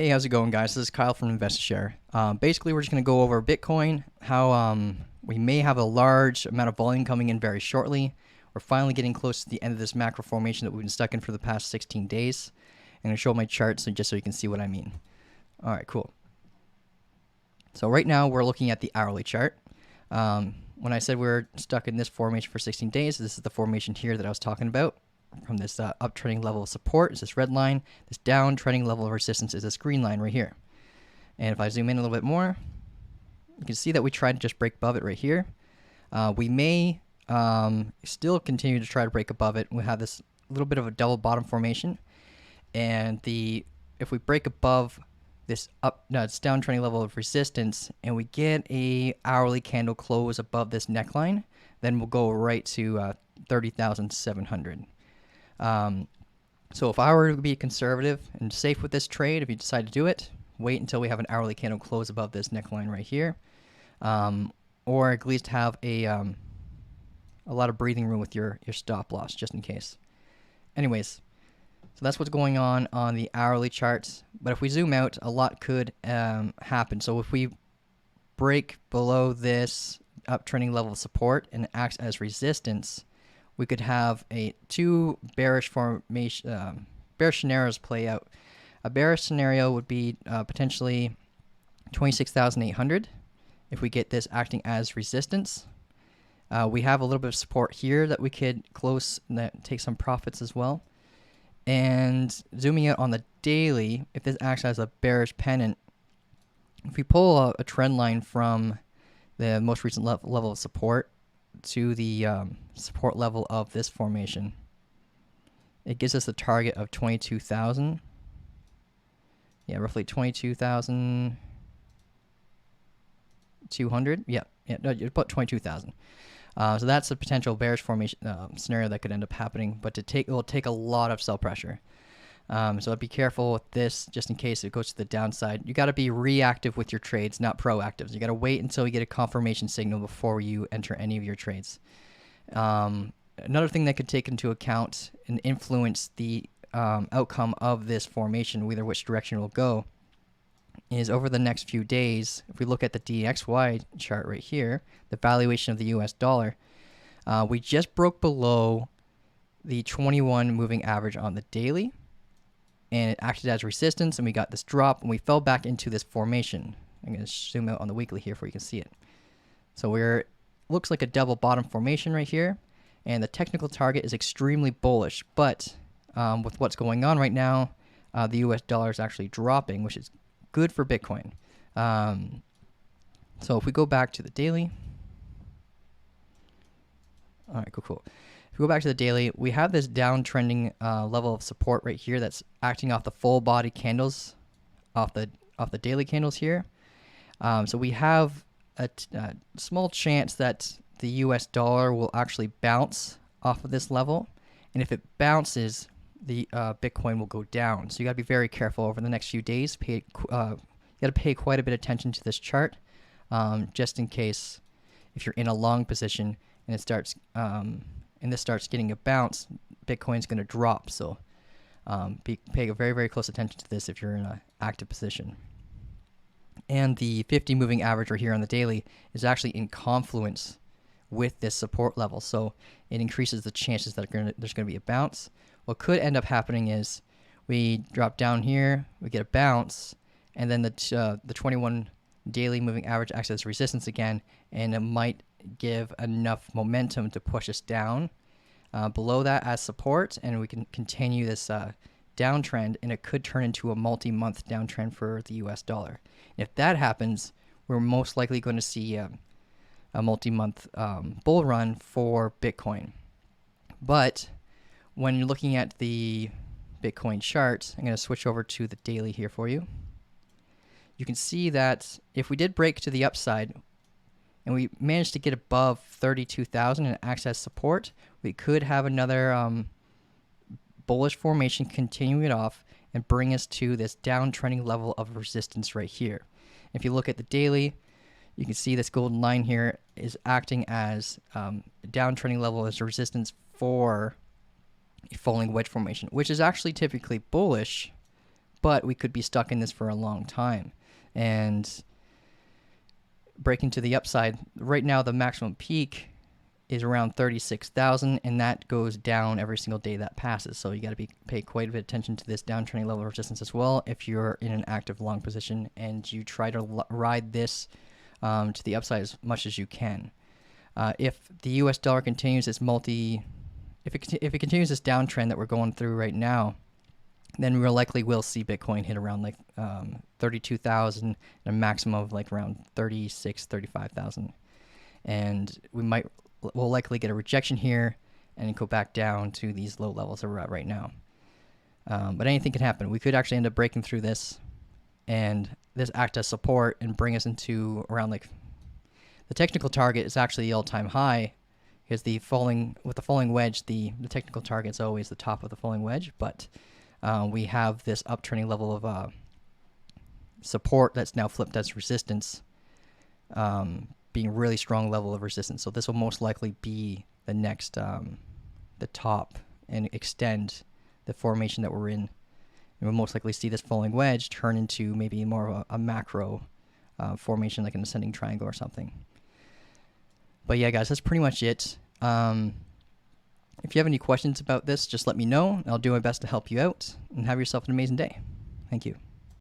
Hey, how's it going, guys? This is Kyle from InvestShare. Basically, we're just going to go over Bitcoin, how we may have a large amount of volume coming in very shortly. We're finally getting close to the end of this macro formation that we've been stuck in for the past 16 days. I'm going to show my chart just so you can see what I mean. All right, cool. So right now, we're looking at the hourly chart. When I said we were stuck in this formation for 16 days, this is the formation here that I was talking about. From this uptrending level of support is this red line. This downtrending level of resistance is this green line right here. And if I zoom in a little bit more, you can see that we tried to just break above it right here. We may still continue to try to break above it. We have this little bit of a double bottom formation, and if we break above this this downtrending level of resistance, and we get a hourly candle close above this neckline, then we'll go right to 30,700. So if I were to be conservative and safe with this trade, if you decide to do it, wait until we have an hourly candle close above this neckline right here, or at least have a lot of breathing room with your stop loss just in case. Anyways, so that's what's going on the hourly charts. But if we zoom out, a lot could happen. So if we break below this uptrending level of support and it acts as resistance, we could have two bearish formation, bearish scenarios play out. A bearish scenario would be potentially 26,800 if we get this acting as resistance. We have a little bit of support here that we could close and take some profits as well. And zooming out on the daily, if this acts as a bearish pennant, if we pull a trend line from the most recent level of support to the support level of this formation, it gives us a target of 22,000. Yeah, roughly 22,200. Yeah, no, about 22,000. So that's a potential bearish formation scenario that could end up happening, but it will take a lot of sell pressure. So be careful with this, just in case it goes to the downside. You got to be reactive with your trades, not proactive. So you got to wait until you get a confirmation signal before you enter any of your trades. Another thing that could take into account and influence the outcome of this formation, either which direction it will go, is over the next few days. If we look at the DXY chart right here, the valuation of the US dollar, we just broke below the 21 moving average on the daily, and it acted as resistance, and we got this drop, and we fell back into this formation. I'm going to zoom out on the weekly here so you can see it. So looks like a double bottom formation right here, and the technical target is extremely bullish, but with what's going on right now, the US dollar is actually dropping, which is good for Bitcoin. So if we go back to the daily, all right, cool. If we go back to the daily, we have this downtrending level of support right here that's acting off the full body candles, off the daily candles here. So we have a small chance that the US dollar will actually bounce off of this level, and if it bounces, the Bitcoin will go down. So you got to be very careful over the next few days. You got to pay quite a bit of attention to this chart, just in case if you're in a long position and it starts and this starts getting a bounce, Bitcoin's going to drop. So pay very, very close attention to this if you're in an active position. And the 50 moving average right here on the daily is actually in confluence with this support level, so it increases the chances that there's going to be a bounce. What could end up happening is we drop down here, we get a bounce, and then the 21 daily moving average acts as resistance again, and it might give enough momentum to push us down below that as support, and we can continue this downtrend, and it could turn into a multi-month downtrend for the US dollar. And if that happens, we're most likely going to see a multi-month bull run for Bitcoin. But when you're looking at the Bitcoin chart, I'm going to switch over to the daily here for you. You can see that if we did break to the upside and we managed to get above 32,000 and acts as support, we could have another bullish formation continue it off and bring us to this downtrending level of resistance right here. If you look at the daily, you can see this golden line here is acting as a downtrending level as a resistance for a falling wedge formation, which is actually typically bullish, but we could be stuck in this for a long time. And breaking to the upside, right now the maximum peak is around 36,000, and that goes down every single day that passes. So you got to pay quite a bit of attention to this downtrending level of resistance as well if you're in an active long position and you try to ride this to the upside as much as you can. If the U.S. dollar continues its if it continues this downtrend that we're going through right now, then we likely will see Bitcoin hit around like 32,000 and a maximum of like around 36, 35,000. And we'll likely get a rejection here and go back down to these low levels that we're at right now. But anything can happen. We could actually end up breaking through this and this act as support and bring us into around like the technical target is actually the all-time high because with the falling wedge, the technical target is always the top of the falling wedge, but we have this uptrending level of support that's now flipped as resistance, being a really strong level of resistance. So this will most likely be the next, the top, and extend the formation that we're in. And we'll most likely see this falling wedge turn into maybe more of a macro formation, like an ascending triangle or something. But yeah, guys, that's pretty much it. If you have any questions about this, just let me know. I'll do my best to help you out. And have yourself an amazing day. Thank you.